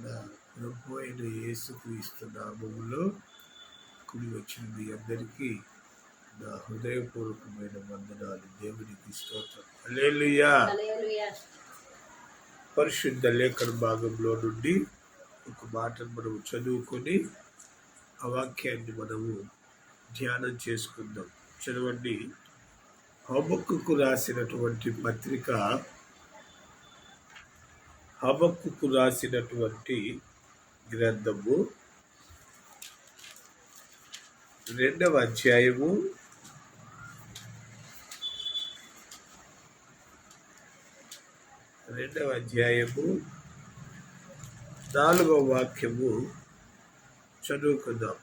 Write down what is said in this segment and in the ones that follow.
మన ప్రభు అయిన యేసుక్రీస్తు నామములో కూడి వచ్చిన మీ అందరికీ నా హృదయపూర్వకమైన వందనాలు. దేవునికి స్తోత్రం. హల్లెలూయా. పరిశుద్ధ లేఖన భాగంలో నుండి ఒక మాటను మనము చదువుకొని ఆ వాక్యాన్ని మనము ధ్యానం చేసుకుందాం. చదవండి. హబక్కుకు రాసినటువంటి పత్రిక, హబక్కుకు రాసినటువంటి గ్రంథము 2వ అధ్యాయము 4వ వాక్యము చదువుకుందాం.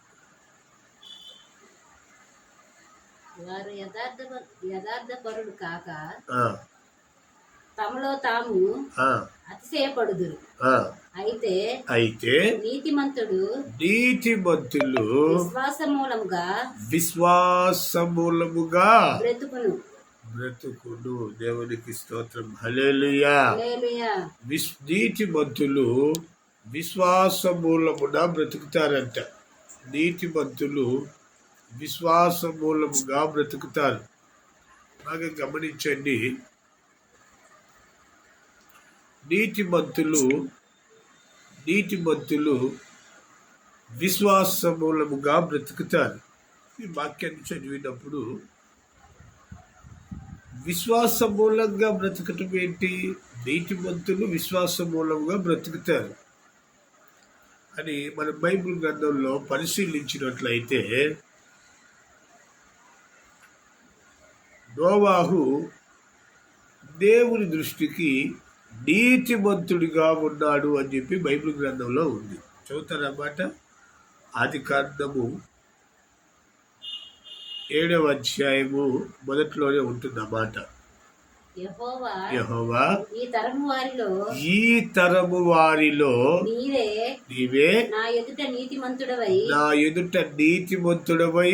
వారు యథార్థపరుడు కాక తమలో తాము అతిశయపడుదురు. అయితే నీతిమంతులు విశ్వాసమూలముగా బ్రతుకును. దేవునికి స్తోత్రం. హల్లెలూయా. నీతిమంతులు విశ్వాసమూలమున బ్రతుకుతారంట. నీతిమంతులు విశ్వాసమూలముగా బ్రతుకుతారు. బాగా గమనించండి. నీతిమంతులు విశ్వాసమూలముగా బ్రతుకుతారు. ఈ వాక్యాన్ని చదివినప్పుడు విశ్వాసమూలంగా బ్రతకటం ఏంటి? నీతిమంతులు విశ్వాసమూలంగా బ్రతుకుతారు అని మన బైబిల్ గ్రంథంలో పరిశీలించినట్లయితే, నోవాహు దేవుని దృష్టికి నీతిమంతుడిగా ఉన్నాడు అని చెప్పి బైబిల్ గ్రంథంలో ఉంది. చదువుతారన్నమాట. ఆదికాండము 7వ అధ్యాయము మొదట్లోనే ఉంటుందన్నమాట. యెహోవా ఈ తరము వారిలో నీవే నా ఎదుట నీతిమంతుడవై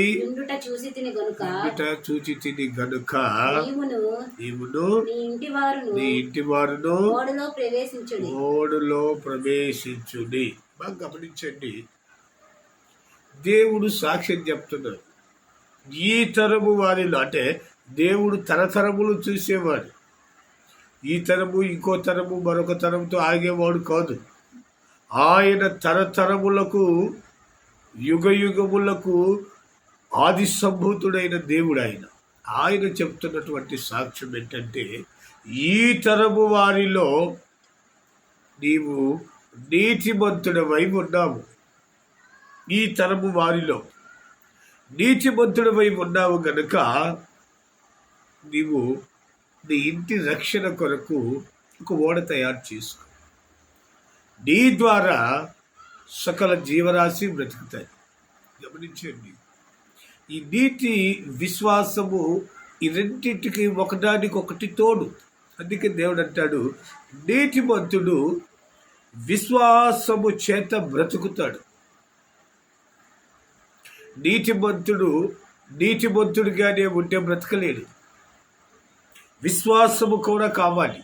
చూచి తిని గనుక నీవును నీ ఇంటి వారును ఓడులో ప్రవేశించుడి. బాగా గమనించండి. దేవుడు సాక్ష్యం చెప్తున్నాడు. ఈ తరము వారిలో అంటే దేవుడు తరతరములు చూసేవాడు. ఈ తరము ఇంకో తరము మరొక తరంతో ఆగేవాడు కాదు. ఆయన తరతరములకు యుగయుగములకు ఆది సంభూతుడైన దేవుడు. ఆయన చెప్తున్నటువంటి సాక్ష్యం ఏంటంటే, ఈ తరము వారిలో నీవు నీతిమంతుడవై ఉన్నావు. ఈ తరము వారిలో నీతిమంతుడవై ఉన్నావు గనుక నీవు నీ ఇంటి రక్షణ కొరకు ఒక ఓడ తయారు చేసుకో. నీ ద్వారా సకల జీవరాశి బ్రతుకుతాయి. గమనించండి. ఈ నీతి విశ్వాసము ఈ రెండింటికి ఒకదానికొకటి తోడు. అందుకే దేవుడు అంటాడు, నీతిమంతుడు విశ్వాసము చేత బ్రతుకుతాడు. నీతిమంతుడిగానే ఉంటే బ్రతకలేడు. విశ్వాసము కూడా కావాలి.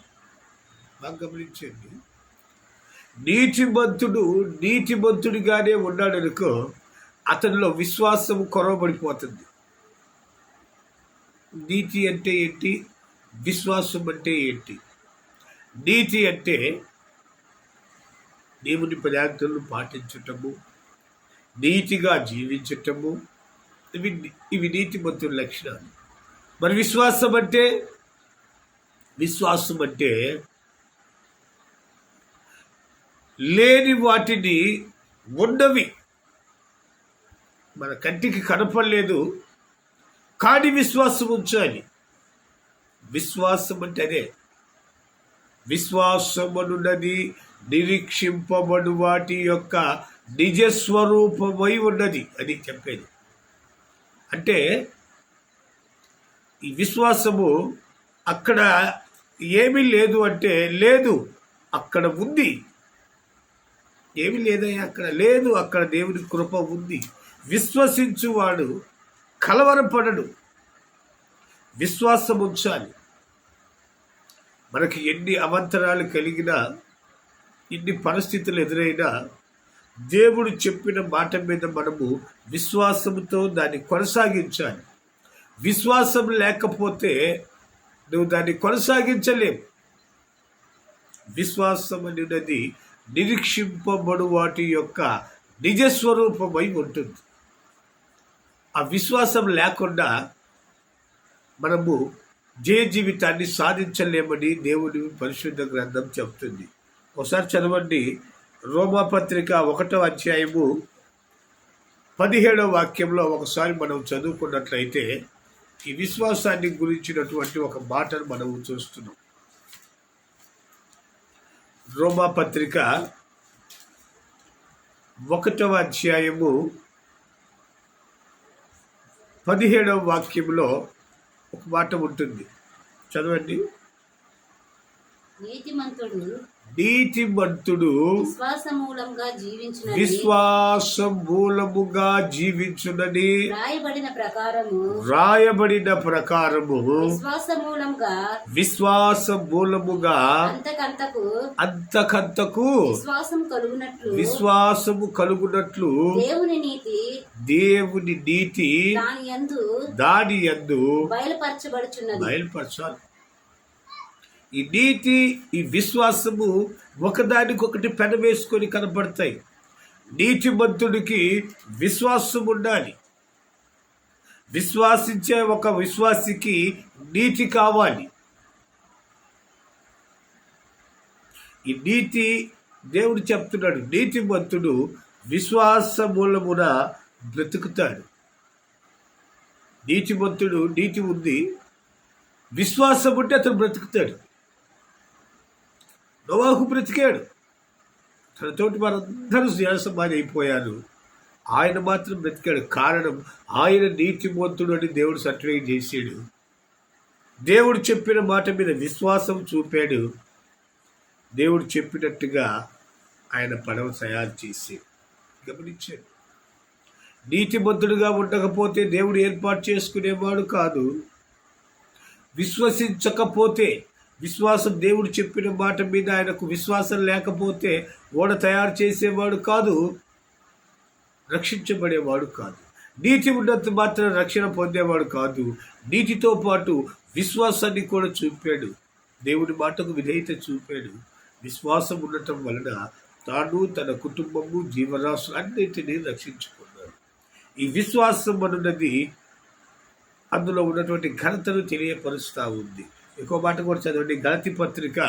బాగా గమనించండి. నీతిమంతుడిగానే ఉన్నాడనుకో, అతనిలో విశ్వాసము కొరవబడిపోతుంది. నీతి అంటే ఏంటి? విశ్వాసం అంటే ఏంటి? నీతి అంటే దేవుని పదార్థాలను పాటించటము, నీతిగా జీవించటము, ఇవి నీతిమంతుల లక్షణాలు. మరి విశ్వాసం అంటే లేని వాటిని ఉన్నవి. మన కంటికి కనపడలేదు కానీ విశ్వాసం ఉంచాలి. విశ్వాసం అంటే అదే. విశ్వాసమనున్నది నిరీక్షింపబడు వాటి యొక్క నిజస్వరూపమై ఉన్నది అని చెప్పేది. అంటే ఈ విశ్వాసము అక్కడ ఏమీ లేదు అంటే లేదు, అక్కడ ఉంది. ఏమీ లేదయ్యా, అక్కడ లేదు, అక్కడ దేవుని కృప ఉంది. విశ్వసించువాడు కలవరపడడు. విశ్వాసం ఉంచాలి. మనకి ఎన్ని అవంతరాలు కలిగినా ఇన్ని పరిస్థితులు ఎదురైనా దేవుడు చెప్పిన మాట మీద మనము విశ్వాసంతో దాన్ని కొనసాగించాలి. విశ్వాసం లేకపోతే నువ్వు దాన్ని కొనసాగించలేవు. విశ్వాసం అనేది నిరీక్షింపబడు వాటి యొక్క నిజస్వరూపమై ఉంటుంది. ఆ విశ్వాసం లేకుండా మనము జీవితాన్ని సాధించలేమని దేవుని పరిశుద్ధ గ్రంథం చెప్తుంది. ఒకసారి చదవండి, రోమాపత్రిక 1వ అధ్యాయము 17వ వాక్యంలో ఒకసారి మనం చదువుకున్నట్లయితే ఈ విశ్వాసాన్ని గురించినటువంటి ఒక మాటను మనం చూస్తున్నాం. రోమాపత్రిక 1వ అధ్యాయము 17వ వాక్యంలో ఒక మాట ఉంటుంది, చదవండి. నీతిమంతుడు విశ్వాసమూలముగా జీవించునని రాయబడిన ప్రకారము విశ్వాసమూలముగా అంతకంతకు విశ్వాసము కలుగునట్లు దేవుని నీతి దాని యందు బయలుపరచాలి. ఈ నీతి, ఈ విశ్వాసము ఒకదానికొకటి పెనవేసుకొని కనపడతాయి. నీతిమంతుడికి విశ్వాసం ఉండాలి. విశ్వాసించే ఒక విశ్వాసికి నీతి కావాలి. ఈ నీతి దేవుడు చెప్తున్నాడు, నీతిమంతుడు విశ్వాస మూలమున బ్రతుకుతాడు. నీతిమంతుడు, నీతి ఉంది, విశ్వాసం ఉంటే అతను బ్రతుకుతాడు. నోవాహు బ్రతికాడు, తనతోటి వారందరూ జ్ఞానసమాధి అయిపోయారు, ఆయన మాత్రం బ్రతికాడు. కారణం, ఆయన నీతిమంతుడు అని దేవుడు సర్టిఫికేట్ చేశాడు. దేవుడు చెప్పిన మాట మీద విశ్వాసం చూపాడు. దేవుడు చెప్పినట్టుగా ఆయన పడవ తయారు చేసి గమనించాడు. నీతిమంతుడుగా ఉండకపోతే దేవుడు ఏర్పాటు చేసుకునేవాడు కాదు. విశ్వసించకపోతే, విశ్వాసం దేవుడు చెప్పిన మాట మీద ఆయనకు విశ్వాసం లేకపోతే ఓడ తయారు చేసేవాడు కాదు, రక్షించబడేవాడు కాదు. నీతి ఉన్నంత మాత్రం రక్షణ పొందేవాడు కాదు. నీతితో పాటు విశ్వాసాన్ని కూడా చూపాడు. దేవుడి మాటకు విధేయత చూపాడు. విశ్వాసం ఉండటం వలన తాను, తన కుటుంబము, జీవరాశులు అన్నింటినీ రక్షించుకున్నాడు. ఈ విశ్వాసం అన్నది అందులో ఉన్నటువంటి ఘనతను తెలియపరుస్తూ ఉంది. ఇంకో మాట కూడా చదవండి, గలతీ పత్రిక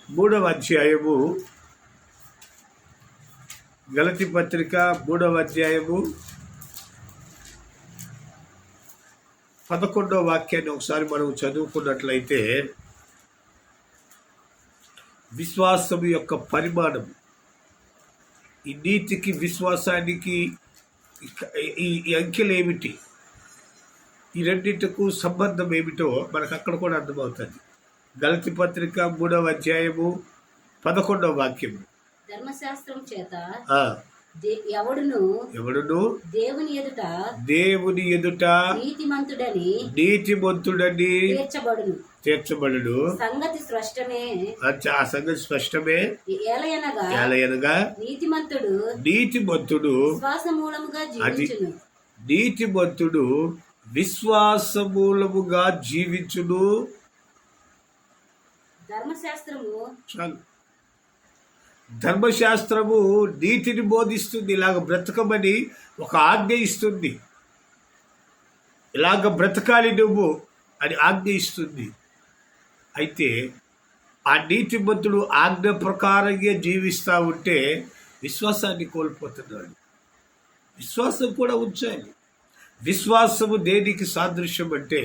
3వ అధ్యాయము 11వ వాక్యాన్ని ఒకసారి మనం చదువుకున్నట్లయితే, విశ్వాసం యొక్క పరిమాణం, ఈ నీతికి విశ్వాసానికి ఈ అంకెలు ఏమిటి, ఈ రెండింటికు సంబంధం ఏమిటో మనకు అక్కడ కూడా అర్థమవుతుంది. గలతీ పత్రిక 3వ అధ్యాయము 11వ వాక్యము, ధర్మశాస్త్రం చేత ఎవడును దేవుని ఎదుట నీతిమంతుడని తీర్చబడును. సంగతి స్పష్టమే. ఆ సంగతి స్పష్టమే. ఏలయనగా నీతిమంతుడు విశ్వాసమూలముగా జీవించును. ధర్మశాస్త్రము నీతిని బోధిస్తుంది, ఇలాగ బ్రతకమని ఒక ఆజ్ఞ ఇస్తుంది. ఇలాగ బ్రతకాలి నువ్వు అని ఆజ్ఞ ఇస్తుంది. అయితే ఆ నీతిమంతుడు ఆజ్ఞ ప్రకారంగా జీవిస్తూ ఉంటే విశ్వాసాన్ని కోల్పోతున్నాడు. విశ్వాసం కూడా ఉంచాలి. విశ్వాసము దేనికి సాదృశ్యం అంటే,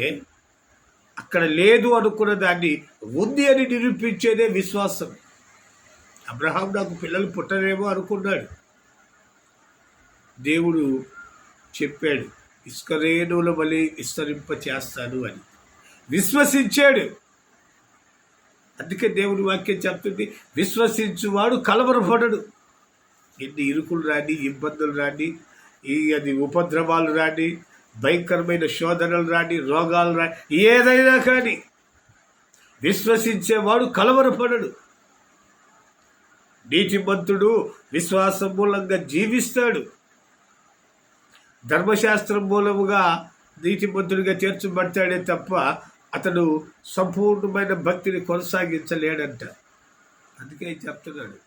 అక్కడ లేదు అనుకున్న దాన్ని ఉంది అని నిరూపించేదే విశ్వాసం. అబ్రహాం నాకు పిల్లలు పుట్టరేమో అనుకున్నాడు. దేవుడు చెప్పాడు, ఇసుక రేణువుల వలె విస్తరింప చేస్తాను అని విశ్వసించాడు. అందుకే దేవుడి వాక్యం చెప్తుంది, విశ్వసించువాడు కలవరపడడు. ఎన్ని ఇరుకులు రాని, ఇబ్బందులు రాని, అది ఉపద్రవాలు రాని, భయంకరమైన శోధనలు రాని, రోగాలు రాని, ఏదైనా కానీ విశ్వసించేవాడు కలవరపడడు. నీతిమంతుడు విశ్వాసం మూలంగా జీవిస్తాడు. ధర్మశాస్త్రం మూలముగా నీతిమంతుడిగా చేర్చబడతాడే తప్ప అతడు సంపూర్ణమైన భక్తిని కొనసాగించలేడంట. అందుకే చెప్తున్నాడు,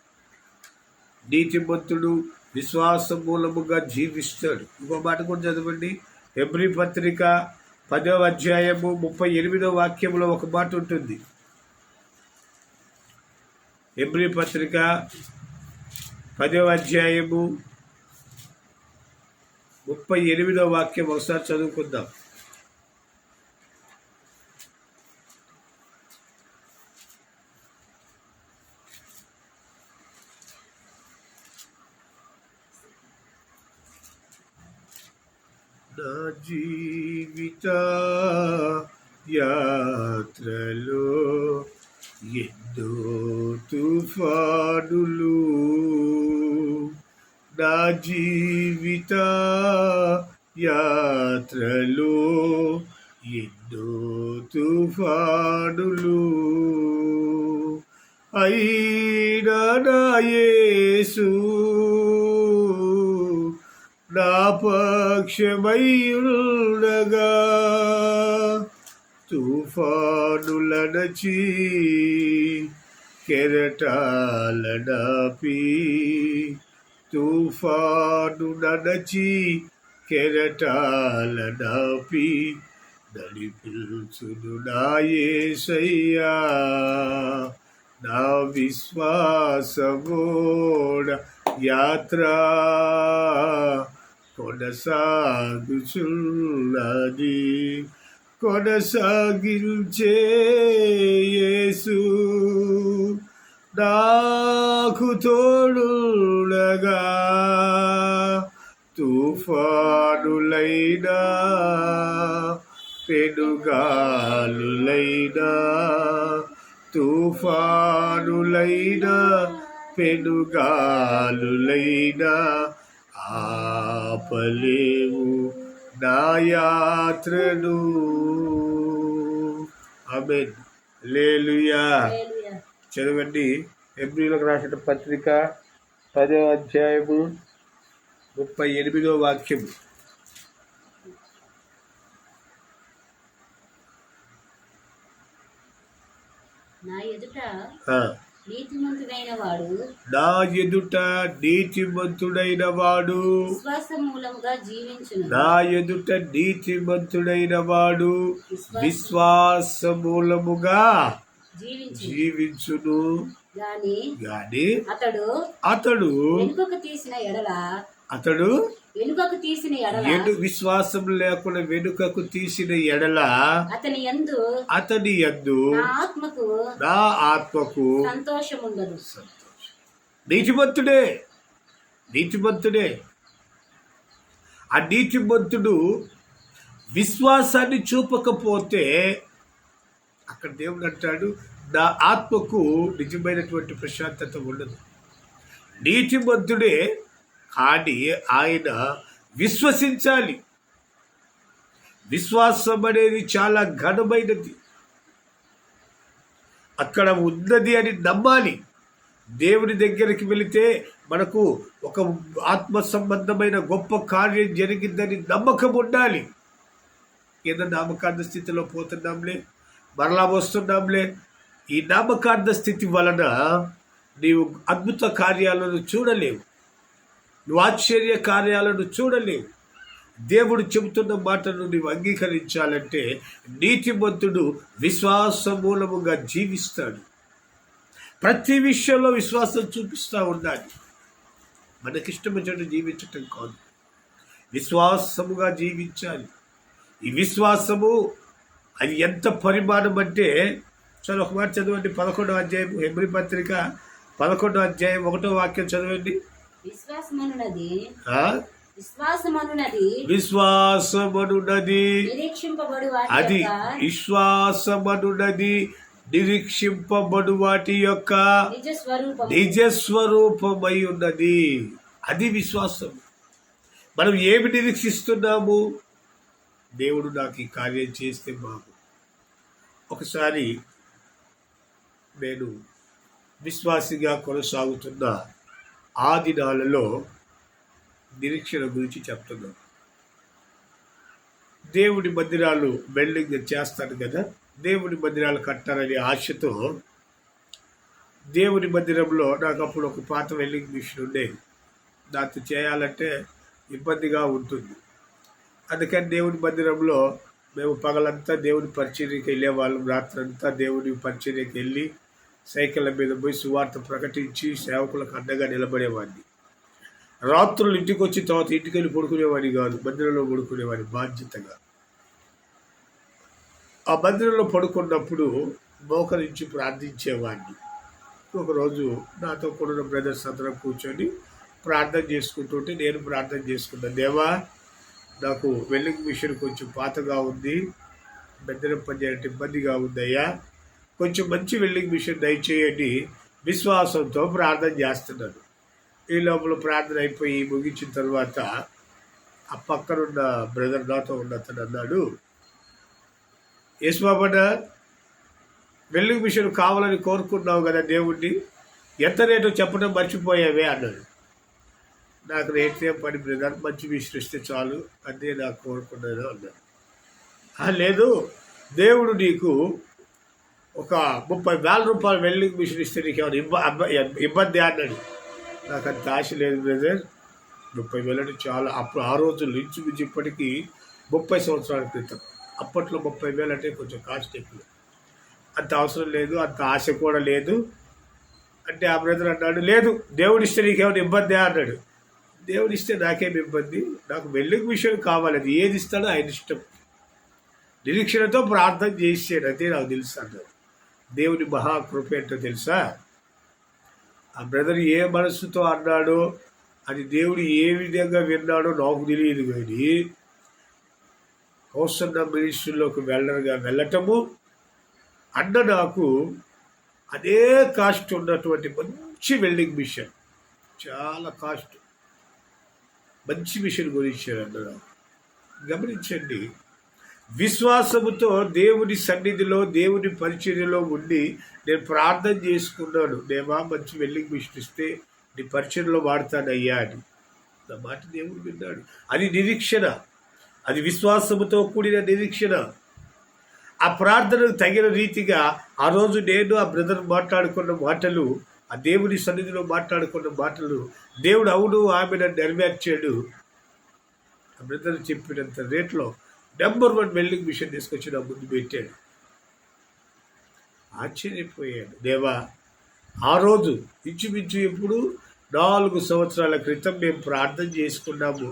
నీతిమంతుడు విశ్వాసం మూలముగా జీవిస్తాడు. ఇంకో మాట కూడా చదవండి. హెబ్రీ పత్రిక 10వ అధ్యాయము 38వ వాక్యంలో ఒక మాట ఉంటుంది. హెబ్రీ పత్రిక 10వ అధ్యాయము 38వ వాక్యం ఒకసారి చదువుకుందాం. నా జీవిత యాత్రలో ఎన్నో తుఫానులు, నా జీవిత యాత్రలో ఎన్నో తుఫానులు, అయినా నా యేసు నా పక్షమై ఉండగా, తుఫానుల నచి కెరటాల నాపి, తుఫానుల నచి కెరటాల నాపి నడిపించును నా యేసయ్యా. నా విశ్వాసమోడ యాత్ర కొనసాగుచున్నది, కొనసాగించే యేసు నాకు తోడుగా. తుఫానులైనా పెనుగాలులైనా, తుఫానులైనా పెనుగాలులైనా ఆపలేవు నా యాత్రను. ఆమేన్. హల్లెలూయా. చదవండి. హెబ్రీయులకు రాసిన పత్రిక 10వ అధ్యాయము 38వ వాక్యం. నా ఎదుట నా నీతిమంతుడైన వాడు నా ఎదుట నీతిమంతుడైన వాడు విశ్వాసమూలముగా జీవించును. గాని అతడు విశ్వాసం లేకుండా వెనుకకు తీసిన ఎడల అతని యందు నా ఆత్మకు సంతోషం ఉండదు. నీతిమంతుడే. ఆ నీతిమంతుడు విశ్వాసాన్ని చూపకపోతే అక్కడ దేవుడు అంటాడు, నా ఆత్మకు నిజమైనటువంటి ప్రశాంతత ఉండదు. నీతిమంతుడే, కానీ ఆయన విశ్వసించాలి. విశ్వాసం అనేది చాలా ఘనమైనది. అక్కడ ఉన్నది అని నమ్మాలి. దేవుని దగ్గరికి వెళితే మనకు ఒక ఆత్మ సంబంధమైన గొప్ప కార్యం జరిగిందని నమ్మకం ఉండాలి. ఏదో నామకార్థ స్థితిలో పోతున్నాంలే, మరలా వస్తున్నాంలే, ఈ నామకార్థ స్థితి వలన నీవు అద్భుత కార్యాలను చూడలేవు, నువ్వు ఆశ్చర్య కార్యాలను చూడలేవు. దేవుడు చెబుతున్న మాటను నీవు అంగీకరించాలంటే నీతిమంతుడు విశ్వాసమూలముగా జీవిస్తాడు. ప్రతి విషయంలో విశ్వాసం చూపిస్తూ ఉండాలి. మనకిష్టమైన జీవించటం కాదు, విశ్వాసముగా జీవించాలి. ఈ విశ్వాసము అది ఎంత పరిమాణం అంటే, చదువు ఒక మాట చదవండి. 11వ అధ్యాయం హెబ్రీ పత్రిక 11వ అధ్యాయం 1వ వాక్యం చదవండి. విశ్వాసమనున్నది అది విశ్వాసమనున్నది నిరీక్షింపబడు వాటి యొక్క నిజస్వరూపమై ఉన్నది. అది విశ్వాసం. మనం ఏమి నిరీక్షిస్తున్నాము? దేవుడు నాకు ఈ కార్యం చేస్తే బాగు. ఒకసారి నేను విశ్వాసిగా కొనసాగుతున్న ఆ దినాలలో నిరీక్షణ గురించి చెప్తున్నాను. దేవుడి మందిరాలు బిల్డింగ్ చేస్తాను కదా, దేవుడి మందిరాలు కట్టాలనే ఆశతో దేవుడి మందిరంలో నాకు అప్పుడు ఒక పాత వెల్డింగ్ మిషన్ ఉండేది. దాంతో చేయాలంటే ఇబ్బందిగా ఉంటుంది. అందుకని దేవుడి మందిరంలో మేము పగలంతా దేవుడి పరిచర్యకి వెళ్ళేవాళ్ళం. రాత్రంతా దేవుడి పరిచర్యకి వెళ్ళి సైకిళ్ళ మీద పోయి సువార్త ప్రకటించి సేవకులకు అండగా నిలబడేవాడిని. రాత్రులు ఇంటికి వచ్చి తర్వాత ఇంటికి వెళ్ళి పడుకునేవాడిని కాదు, మందిరంలో పడుకునేవాడిని బాధ్యతగా. ఆ మందిరంలో పడుకున్నప్పుడు మోకరించి ప్రార్థించేవాడిని. ఒకరోజు నాతో కూడా బ్రదర్స్ అందరం కూర్చొని ప్రార్థన చేసుకుంటుంటే నేను ప్రార్థన చేసుకున్నాను. దేవా, నాకు వెల్డింగ్ మిషన్ కొంచెం పాతగా ఉంది, మందిరం పనిచేయాలంటే ఇబ్బందిగా ఉందయ్యా, కొంచెం మంచి వెల్డింగ్ మిషన్ దయచేయండి విశ్వాసంతో ప్రార్థన చేస్తున్నాను. ఈ లోపల ప్రార్థన అయిపోయి ముగించిన తర్వాత ఆ పక్కనున్న బ్రదర్ నాతో ఉన్న అతను అన్నాడు, యేసుబాబన్న, వెల్డింగ్ మిషన్ కావాలని కోరుకున్నావు కదా దేవుణ్ణి, ఎంత రేటో చెప్పడం మర్చిపోయావే అన్నాడు. నాకు రేట్ పని బ్రదర్, మంచి మిషన్ ఇస్తే చాలు, అదే నాకు కోరుకున్నాను అన్నాడు. లేదు, దేవుడు నీకు ఒక 30,000 రూపాయలు వెల్డింగ్ మిషన్ ఇస్తే నీకు ఏమైనా ఇబ్బంది అన్నాడు. నాకు అంత ఆశ లేదు బ్రదర్, 30,000 అంటే చాలా. అప్పుడు ఆ రోజులు ఇంచుమించు ఇప్పటికీ 30 సంవత్సరాల క్రితం. అప్పట్లో 30,000 అంటే కొంచెం కాస్ట్ ఎక్కువ. అంత అవసరం లేదు, అంత ఆశ కూడా లేదు అంటే ఆ బ్రదర్ అన్నాడు, లేదు దేవుడు ఇస్తే నీకేమైనా ఇబ్బంది అన్నాడు. దేవుడు ఇస్తే నాకేమి ఇబ్బంది, నాకు వెల్డింగ్ మిషన్ కావాలి, అది ఏది ఇస్తాడో ఆయన ఇష్టం. నిరీక్షణతో ప్రార్థన చేసాడు, అదే నాకు తెలుసు అన్నాడు. దేవుని మహాకృప ఏంటో తెలుసా? ఆ బ్రదర్ ఏ మనసుతో అన్నాడో, అది దేవుడు ఏ విధంగా విన్నాడో నాకు తెలియదు. కానీ హోసన్న మినిస్ట్రీలోకి వెళ్ళటము అన్న నాకు అదే కాస్ట్ ఉన్నటువంటి మంచి వెల్డింగ్ మిషన్, చాలా కాస్ట్ మంచి మిషన్ గురించాడు అన్న నాకు. గమనించండి, విశ్వాసముతో దేవుని సన్నిధిలో దేవుని పరిచర్యలో ఉండి నేను ప్రార్థన చేసుకున్నాను, దేవా మంచి వెల్డింగ్ మిషన్ ఇస్తే నీ పరిచర్యలో వాడతానయ్యా అని. నా మాట దేవుడు విన్నాడు. అది నిరీక్షణ, అది విశ్వాసముతో కూడిన నిరీక్షణ. ఆ ప్రార్థనకు తగిన రీతిగా ఆ రోజు నేను ఆ బ్రదర్ మాట్లాడుకున్న మాటలు, ఆ దేవుని సన్నిధిలో మాట్లాడుకున్న మాటలు దేవుడు అవును ఆమెను నెరవేర్చాడు. ఆ బ్రదర్ చెప్పినంత రేట్లో నెంబర్ 1 వెల్డింగ్ మిషన్ తీసుకొచ్చి నా ముందు పెట్టాడు. ఆశ్చర్యపోయాడు. దేవా, ఆ రోజు ఇంచుమించు ఇప్పుడు 4 సంవత్సరాల క్రితం మేము ప్రార్థన చేసుకున్నాము,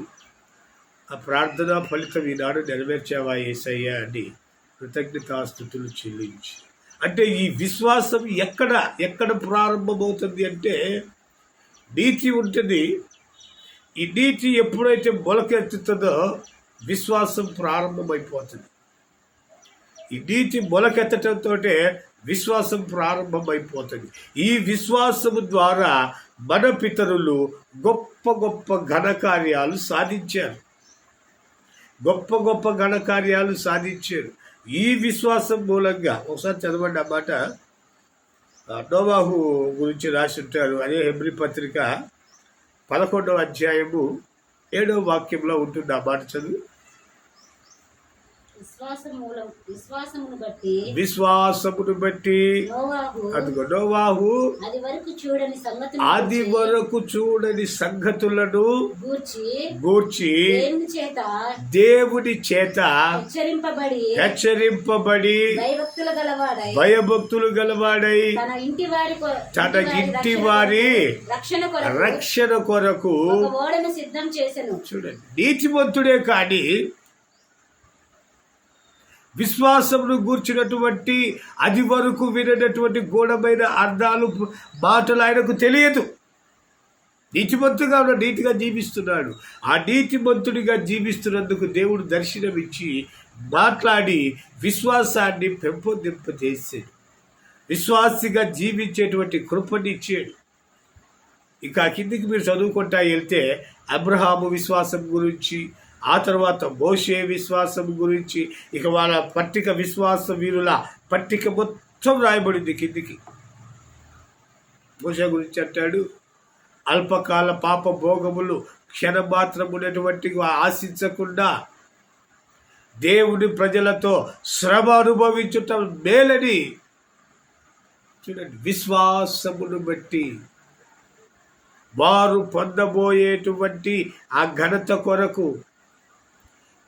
ఆ ప్రార్థన ఫలితం ఈనాడు నెరవేర్చావా యేసయ్యా అని కృతజ్ఞతాస్తుతులు చెల్లించి. అంటే ఈ విశ్వాసం ఎక్కడ ప్రారంభమవుతుంది అంటే, నీతి ఉంటుంది. ఈ నీతి ఎప్పుడైతే మొలకెత్తుతుందో విశ్వాసం ప్రారంభమైపోతుంది. ఈ నీతి మొలకెత్తడంతో విశ్వాసం ప్రారంభమైపోతుంది. ఈ విశ్వాసము ద్వారా మన పితరులు గొప్ప గొప్ప ఘనకార్యాలు సాధించారు. గొప్ప గొప్ప ఘనకార్యాలు సాధించారు ఈ విశ్వాసం మూలంగా. ఒకసారి చదవండి ఆ మాట. నోవాహు గురించి రాసి ఉంటారు. అదే హెబ్రీ పత్రిక 11వ అధ్యాయము 7వ వాక్యంలో ఉంటుంది ఆ మాట. చదువు. విశ్వాసమును బట్టి అదిగో నోవాహు అది వరకు చూడని సంగతులను గూర్చి దేవుడి చేత హెచ్చరింపబడి భయభక్తులు గలవాడై తన ఇంటి వారి రక్షణ కొరకు చూడండి, నీతిమంతుడే కానీ విశ్వాసమును గూర్చినటువంటి అది వరకు వినటువంటి గూఢమైన అర్థాలు మాటలు ఆయనకు తెలియదు. నీతిమంతుగా నీతిగా జీవిస్తున్నాడు. ఆ నీతిమంతుడిగా జీవిస్తున్నందుకు దేవుడు దర్శనమిచ్చి మాట్లాడి విశ్వాసాన్ని పెంపొందింపజేసాడు. విశ్వాసిగా జీవించేటువంటి కృపనిచ్చాడు. ఇక కిందికి మీరు చదువుకుంటా వెళ్తే అబ్రహాము విశ్వాసం గురించి, ఆ తర్వాత మోషే విశ్వాసం గురించి, ఇక వాళ్ళ పట్టిక విశ్వాస వీరుల పట్టిక మొత్తం రాయబడింది కిందికి. మోషే గురించి అంటాడు, అల్పకాల పాప భోగములు క్షణమాత్రమునటువంటి ఆశించకుండా దేవుని ప్రజలతో శ్రమ అనుభవించుట మేలని. చూడండి, విశ్వాసమును బట్టి వారు పొందబోయేటువంటి ఆ ఘనత కొరకు,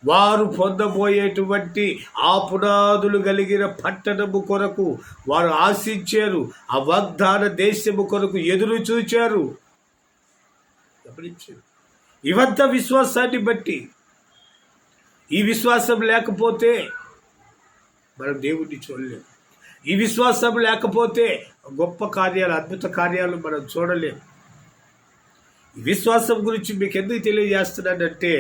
వారు పొందబోయేటువంటి ఆ పునాదులు కలిగిన పట్టణము కొరకు వారు ఆశించారు. ఆ వాగ్దాన దేశము కొరకు ఎదురు చూచారు. గమనించారు. ఇవంతా విశ్వాసాన్ని బట్టి. ఈ విశ్వాసం లేకపోతే మనం దేవుణ్ణి చూడలేము. ఈ విశ్వాసం లేకపోతే గొప్ప కార్యాలు, అద్భుత కార్యాలు మనం చూడలేము. ఈ విశ్వాసం గురించి మీకు ఎందుకు తెలియజేస్తున్నానంటే,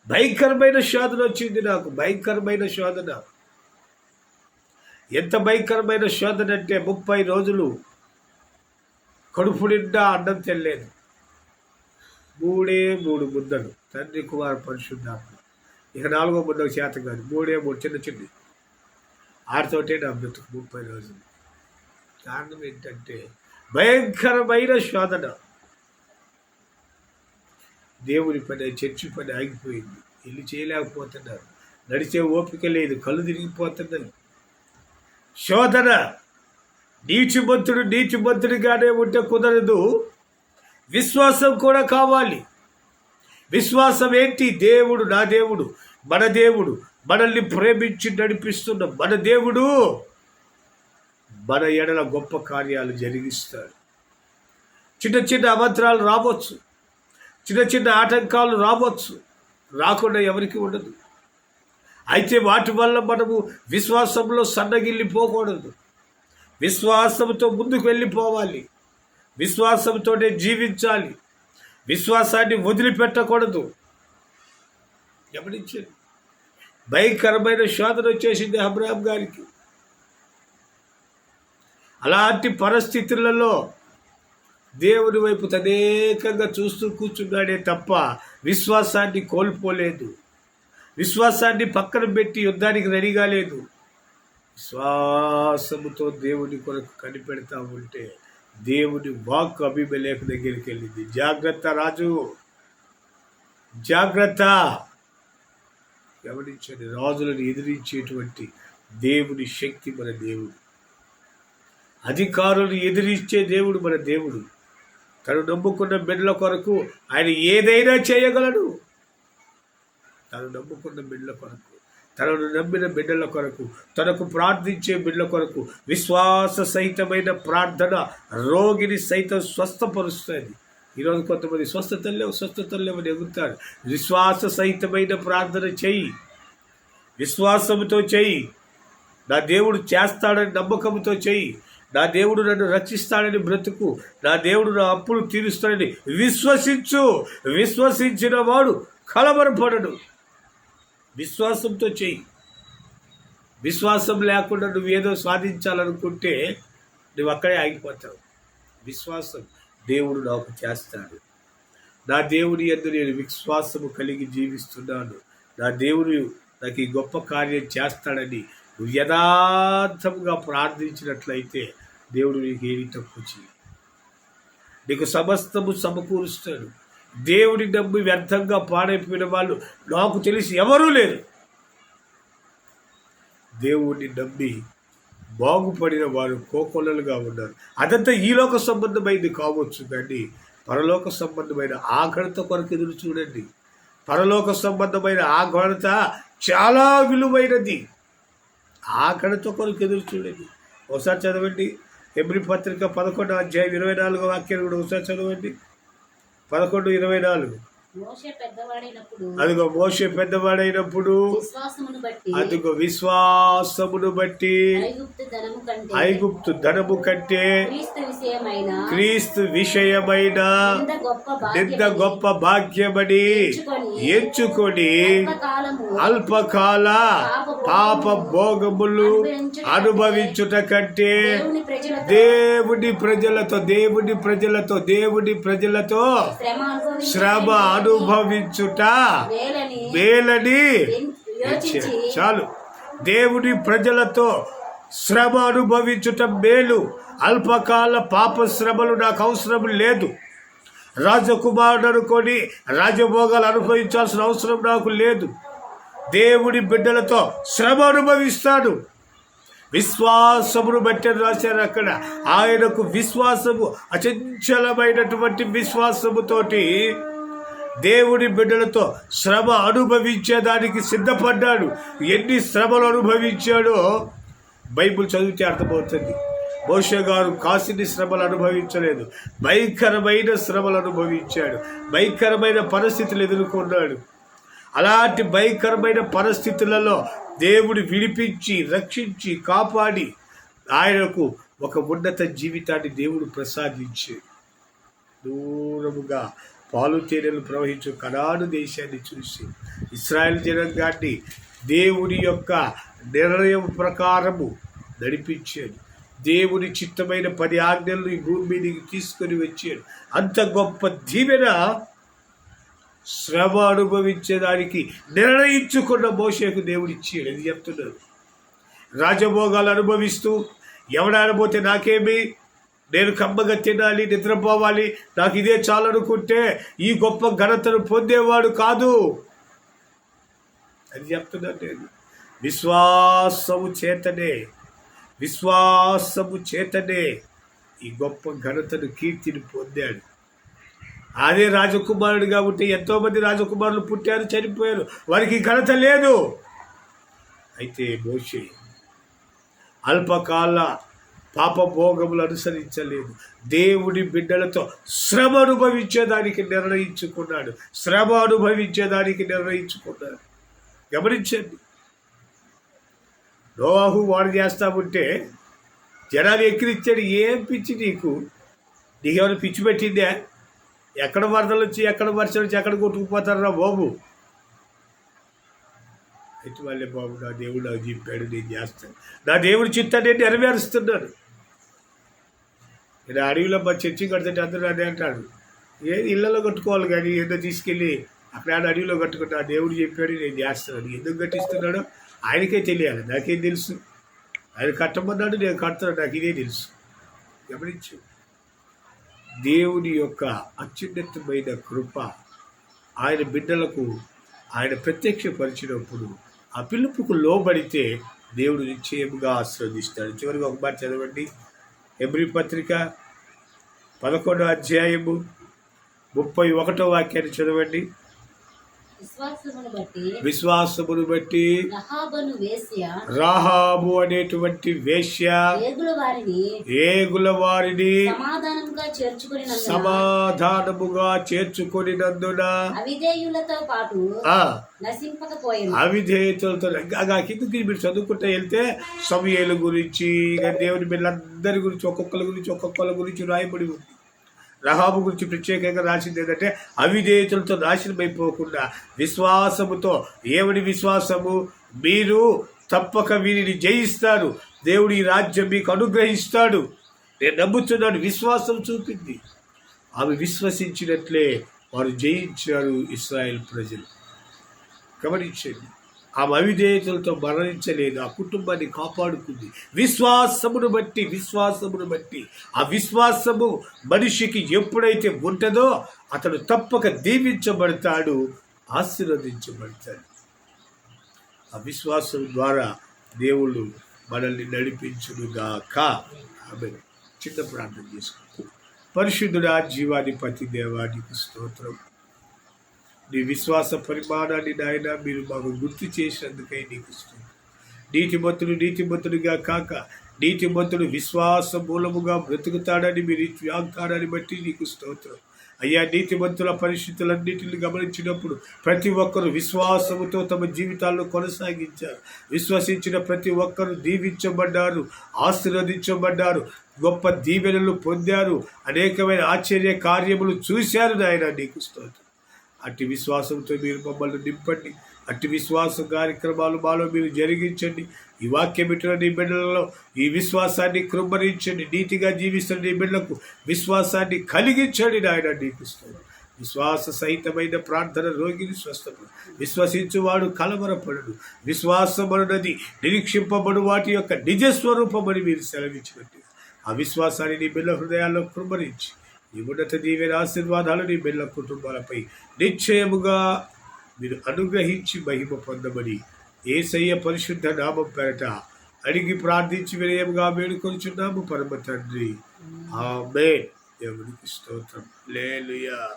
భయంకరమైన శోధన వచ్చింది నాకు. భయంకరమైన శోధన. ఎంత భయంకరమైన శోధన అంటే 30 రోజులు కడుపు నిండా అన్నం తినలేదు. 3 ముద్దలు, తండ్రి కుమార పరిశుద్ధాత్మ. ఇక 4వ ముద్దకు చేత కాదు, 3 చిన్న చిన్న ఆడితోటే నా బ్రతుకు 30 రోజులు. కారణం ఏంటంటే భయంకరమైన శోధన. దేవుని పని, చర్చి పని ఆగిపోయింది. ఇల్లు చేయలేకపోతున్నారు. నడిచే ఓపిక లేదు. కళ్ళు తిరిగిపోతున్నాయి. శోధన. నీతిమంతుడిగానే ఉంటే కుదరదు. విశ్వాసం కూడా కావాలి. విశ్వాసం ఏంటి? దేవుడు, నా దేవుడు, మన దేవుడు, మనల్ని ప్రేమించి నడిపిస్తున్న మన దేవుడు మన ఎడల గొప్ప కార్యాలు జరిగిస్తాడు. చిన్న చిన్న అభద్రాలు రావచ్చు, చిన్న చిన్న ఆటంకాలు రావచ్చు, రాకుండా ఎవరికి ఉండదు. అయితే వాటి వల్ల మనము విశ్వాసంలో సన్నగిల్లిపోకూడదు. విశ్వాసంతో ముందుకు వెళ్ళిపోవాలి. విశ్వాసంతోనే జీవించాలి. విశ్వాసాన్ని వదిలిపెట్టకూడదు. గమనించండి, భయంకరమైన శోధన వచ్చేసింది అబ్రహాం గారికి. అలాంటి పరిస్థితులలో దేవుని వైపు తదేకంగా చూస్తూ కూర్చున్నాడే తప్ప విశ్వాసాన్ని కోల్పోలేదు. విశ్వాసాన్ని పక్కన పెట్టి యుద్ధానికి రెడీగా లేదు. విశ్వాసముతో దేవుని కొరకు కనిపెడతా ఉంటే దేవుని వాక్కు అబీమెలెకు దగ్గరికి వెళ్ళింది. జాగ్రత్త రాజు, జాగ్రత్త. గమనించండి, రాజులను ఎదిరించేటువంటి దేవుని శక్తి మన దేవుడు. అధికారులను ఎదిరించే దేవుడు మన దేవుడు. తను నమ్ముకున్న బిడ్డల కొరకు ఆయన ఏదైనా చేయగలడు. తను నమ్ముకున్న బిడ్డల కొరకు, తనను నమ్మిన బిడ్డల కొరకు, తనకు ప్రార్థించే బిడ్డల కొరకు విశ్వాస సహితమైన ప్రార్థన రోగిని సైతం స్వస్థపరుస్తుంది. ఈరోజు కొంతమంది స్వస్థత లేవని ఎగురుతారు. విశ్వాస సహితమైన ప్రార్థన చెయ్యి. విశ్వాసంతో చెయ్యి. నా దేవుడు చేస్తాడని నమ్మకంతో చెయ్యి. నా దేవుడు నన్ను రక్షిస్తాడని బ్రతుకు. నా దేవుడు నా అప్పులు తీరుస్తాడని విశ్వసించు. విశ్వసించిన వాడు కలవరపడడు. విశ్వాసంతో చెయ్యి. విశ్వాసం లేకుండా నువ్వు ఏదో సాధించాలనుకుంటే నువ్వు అక్కడే ఆగిపోతావు. విశ్వాసం, దేవుడు నాకు చేస్తాడు, నా దేవుని యందు నేను విశ్వాసము కలిగి జీవిస్తున్నాను, నా దేవుడు నాకు ఈ గొప్ప కార్యం చేస్తాడని నువ్వు యథార్థంగా ప్రార్థించినట్లయితే దేవుడు నీకు ఏమి తక్కువ చేయి. నీకు సమస్తము సమకూరుస్తాడు. దేవుని నమ్మి వ్యర్థంగా పాడైపోయిన వాళ్ళు నాకు తెలిసి ఎవరూ లేరు. దేవుడిని నమ్మి బాగుపడిన వారు కోకొల్లలుగా ఉన్నారు. అదంతా ఈ లోక సంబంధమైనది కావచ్చు, కానీ పరలోక సంబంధమైన ఆ ఘనత కొరకు ఎదురు చూడండి. పరలోక సంబంధమైన ఆ ఘనత చాలా విలువైనది. ఆ ఘనత కొరకు ఎదురు చూడండి. ఒకసారి చదవండి, హెబ్రీ పత్రిక 11వ అధ్యాయం 24వ వాక్యాన్ని కూడా ఒకసారి చదవండి. 11:24. అదిగో మోషే పెద్దవాడైనప్పుడు అదిగో విశ్వాసమును బట్టి ఐగుప్తు ధనము కంటే క్రీస్తు విషయమైన నింద గొప్ప భాగ్యమని ఎంచుకొని అల్పకాల పాప భోగములు అనుభవించుట కంటే దేవుని ప్రజలతో శ్రమ అనుభవించుట మేలని. చాలు. దేవుని ప్రజలతో శ్రమ అనుభవించుట మేలు. అల్పకాల పాప శ్రమలు నాకు అవసరం లేదు. రాజకుమారుడు అనుకొని రాజభోగాలు అనుభవించాల్సిన అవసరం నాకు లేదు. దేవుడి బిడ్డలతో శ్రమ అనుభవిస్తాడు. విశ్వాసమును బట్టి రాశారు అక్కడ. ఆయనకు విశ్వాసము, అచంచలమైనటువంటి విశ్వాసముతోటి దేవుడి బిడ్డలతో శ్రమ అనుభవించేదానికి సిద్ధపడ్డాడు. ఎన్ని శ్రమలు అనుభవించాడో బైబిల్ చదివితే అర్థమవుతుంది. మోషే గారు కాసిని శ్రమలు అనుభవించలేదు, భయంకరమైన శ్రమలు అనుభవించాడు. భయంకరమైన పరిస్థితులు ఎదుర్కొన్నాడు. అలాంటి భయంకరమైన పరిస్థితులలో దేవుడు విడిపించి, రక్షించి, కాపాడి ఆయనకు ఒక ఉన్నత జీవితాన్ని దేవుడు ప్రసాదించాడు. దూరముగా పాలు తేనెలు ప్రవహించు కనాను దేశాన్ని చూసి ఇశ్రాయేల్ జనాంగాన్ని దేవుని యొక్క నిర్ణయం ప్రకారము నడిపించాడు. దేవుని చిత్తమైన 10 ఆజ్ఞలను ఈ భూమి మీదకి తీసుకొని వచ్చాడు. అంత గొప్ప దీవెన శ్రమ అనుభవించేదానికి నిర్ణయించుకున్న మోషేకు దేవుడు ఇచ్చాడు. అది చెప్తున్నాడు. రాజభోగాలు అనుభవిస్తూ ఎవడానబోతే నాకేమి, నేను కమ్మగా తినాలి, నిద్రపోవాలి, నాకు ఇదే చాలనుకుంటే ఈ గొప్ప ఘనతను పొందేవాడు కాదు. అది చెప్తున్నాను నేను. విశ్వాసము చేతనే ఈ గొప్ప ఘనతను, కీర్తిని పొందాడు. అదే రాజకుమారుడిగా ఉంటే ఎంతోమంది రాజకుమారులు పుట్టారు, చనిపోయారు, వారికి ఘనత లేదు. అయితే మోషే అల్పకాల పాపభోగములు అనుసరించలేదు. దేవుడి బిడ్డలతో శ్రమ అనుభవించేదానికి నిర్ణయించుకున్నాడు. గమనించండి. నోవాహు వాడు చేస్తా ఉంటే జనాలు ఎక్కిరిచ్చాడు. ఏం పిచ్చి నీకేమైనా పిచ్చి పెట్టిందే? ఎక్కడ వరదలు వచ్చి, ఎక్కడ వర్షాలు వచ్చి, ఎక్కడ కొట్టుకుపోతారా బాబు? అయితే వాళ్ళే బాబు, నా దేవుడు నాకు చెప్పాడు, నేను చేస్తాను, నా దేవుడి చిత్తాన్ని నేను నెరవేరుస్తున్నాను. నేను అడవిలో మా చర్చి కడుతుంటే అందరూ అదే అంటాడు. ఏది ఇళ్లలో కట్టుకోవాలి కానీ ఏదో తీసుకెళ్ళి అక్కడ అడవిలో కట్టుకుంటా, దేవుడు చెప్పాడు నేను చేస్తున్నాను. ఎందుకు కట్టిస్తున్నాడో ఆయనకే తెలియాలి, నాకేం తెలుసు? ఆయన కట్టమన్నాడు, నేను కడుతున్నాను, నాకు ఇదే తెలుసు. గమనించు. దేవుని యొక్క అత్యున్నతమైన కృప ఆయన బిడ్డలకు ఆయన ప్రత్యక్షపరిచినప్పుడు ఆ పిలుపుకు లోబడితే దేవుడు నిశ్చయముగా ఆశీర్వదిస్తాడు. చివరికి ఒక మాట చదవండి. హెబ్రీ పత్రిక 11వ అధ్యాయము 31వ వాక్యాన్ని చదవండి. విశ్వాసమును బట్టి రాహాబు అనేటువంటి వేశ్య ఏగుల వారిని సమాధానముగా చేర్చుకొనినందున అవిధేయులతో పాటు అవిధేయతలతో కిందకి మీరు చదువుకుంటూ వెళ్తే సమూయేలు గురించి, దేవుని బిడ్డలందరి గురించి, ఒక్కొక్కరి గురించి రాయబడి ఉంది. రహాబు గురించి ప్రత్యేకంగా రాసింది ఏంటంటే అవిధేయతలతో నాశనం అయిపోకుండా విశ్వాసముతో. ఏమని విశ్వాసము? మీరు తప్పక వీరిని జయిస్తారు, దేవుడు ఈ రాజ్యం మీకు అనుగ్రహిస్తాడు, నేను నమ్ముతున్నాను. విశ్వాసం చూపింది. ఆమె విశ్వసించినట్లే వారు జయించారు ఇశ్రాయేల్ ప్రజలు. గమనించండి. ఆమె అవిధేయతలతో మరణించలేదు, ఆ కుటుంబాన్ని కాపాడుకుంది. విశ్వాసమును బట్టి ఆ విశ్వాసము మనిషికి ఎప్పుడైతే ఉంటుందో అతడు తప్పక దీవించబడతాడు, ఆశీర్వదించబడతాడు. ఆ విశ్వాసం ద్వారా దేవుళ్ళు మనల్ని నడిపించునుగాక. ఆమె చిన్న ప్రార్థన చేసుకుంటాం. పరిశుద్ధుడా, జీవాధిపతి దేవానికి స్తోత్రం. నీ విశ్వాస పరిమాణాన్ని నాయన మీరు మాకు గుర్తు చేసినందుకై నీకు స్తోత్రం. నీతిమంతుడుగా కాక నీతిమంతుడు విశ్వాస మూలముగా బ్రతుకుతాడని మీరు ఇచ్చిన వాగ్దానాన్ని బట్టి నీకు స్తోత్రం. అయ్యా, నీతిమంతుల పరిస్థితులన్నింటిని గమనించినప్పుడు ప్రతి ఒక్కరు విశ్వాసముతో తమ జీవితాలను కొనసాగించారు. విశ్వసించిన ప్రతి ఒక్కరు దీవించబడ్డారు, ఆశీర్వదించబడ్డారు, గొప్ప దీవెనలు పొందారు, అనేకమైన ఆశ్చర్య కార్యములు చూశారు. నాయన నీకు స్తోత్రం. అట్టి విశ్వాసంతో మీరు మమ్మల్ని నింపండి. అట్టి విశ్వాస కార్యక్రమాలు మాలో మీరు జరిగించండి. ఈ వాక్యం పెట్టిన నీ బిడ్డలలో ఈ విశ్వాసాన్ని కృంభరించండి. నీతిగా జీవిస్తున్న నీ బిడ్డలకు విశ్వాసాన్ని కలిగించండి. నాయన నీకు స్తోత్రం. విశ్వాస సహితమైన ప్రార్థన రోగిని స్వస్థపడు. విశ్వసించువాడు కలవరపడడు. విశ్వాసమన్నది నిరీక్షింపబడు వాటి యొక్క నిజస్వరూపమని మీరు సెలవిచ్చినట్టు ఆ విశ్వాసాన్ని నీ బిడ్డ హృదయాల్లో కృమరించి నీ ఉన్నత దీవెన ఆశీర్వాదాలు నీ బిడ్డ కుటుంబాలపై నిశ్చయముగా మీరు అనుగ్రహించి మహిమ పొందమని యేసయ్య పరిశుద్ధ నామం పేరట అడిగి ప్రార్థించి వినయముగా వేడుకొనుచున్నాము పరమ తండ్రి. ఆమేన్. దేవునికి స్తోత్రం. హల్లెలూయా.